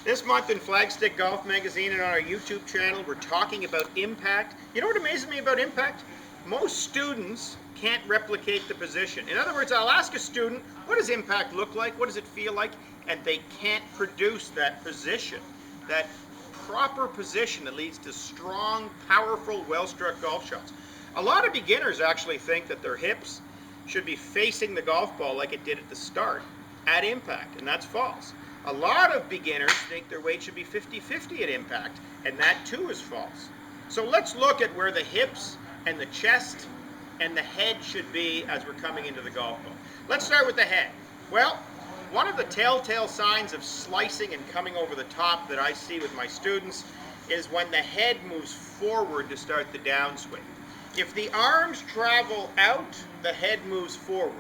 This month in Flagstick Golf Magazine and on our YouTube channel, we're talking about impact. You know what amazes me about impact? Most students can't replicate the position. In other words, I'll ask a student, what does impact look like? What does it feel like? And they can't produce that position, that proper position that leads to strong, powerful, well-struck golf shots. A lot of beginners actually think that their hips should be facing the golf ball like it did at the start at impact, and that's false. A lot of beginners think their weight should be 50-50 at impact, and that too is false. So let's look at where the hips and the chest and the head should be as we're coming into the golf ball. Let's start with the head. Well, one of the telltale signs of slicing and coming over the top that I see with my students is when the head moves forward to start the downswing. If the arms travel out, the head moves forward.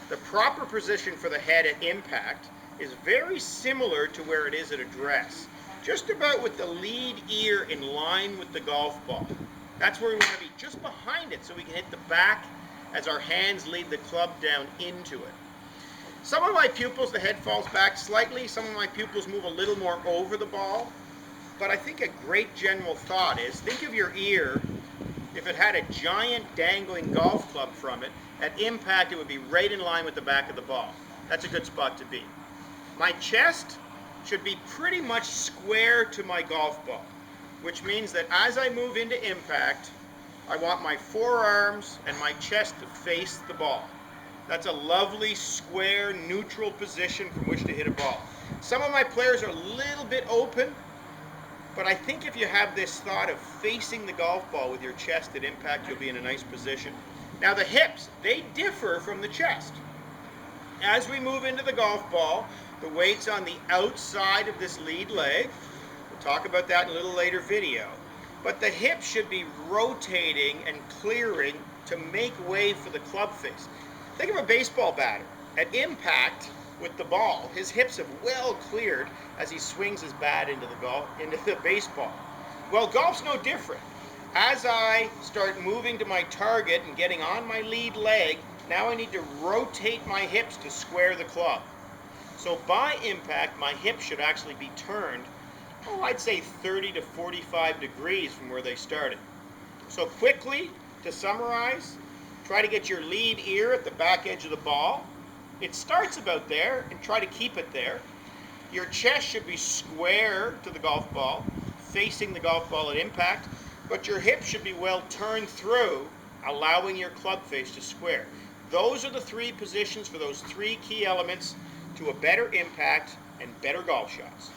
The proper position for the head at impact is very similar to where it is at address. Just about with the lead ear in line with the golf ball. That's where we want to be, just behind it so we can hit the back as our hands lead the club down into it. Some of my pupils, the head falls back slightly. Some of my pupils move a little more over the ball. But I think a great general thought is, think of your ear. If it had a giant dangling golf club from it, at impact it would be right in line with the back of the ball. That's a good spot to be. My chest should be pretty much square to my golf ball, which means that as I move into impact, I want my forearms and my chest to face the ball. That's a lovely, square, neutral position from which to hit a ball. Some of my players are a little bit open, but I think if you have this thought of facing the golf ball with your chest at impact, you'll be in a nice position. Now the hips, they differ from the chest. As we move into the golf ball, the weight's on the outside of this lead leg. We'll talk about that in a little later video. But the hips should be rotating and clearing to make way for the club face. Think of a baseball batter. At impact with the ball, his hips have well cleared as he swings his bat into the baseball. Well, golf's no different. As I start moving to my target and getting on my lead leg, now I need to rotate my hips to square the club. So by impact, my hips should actually be turned, I'd say 30 to 45 degrees from where they started. So quickly, to summarize, try to get your lead ear at the back edge of the ball. It starts about there, and try to keep it there. Your chest should be square to the golf ball, facing the golf ball at impact, but your hips should be well turned through, allowing your club face to square. Those are the three positions for those three key elements to a better impact and better golf shots.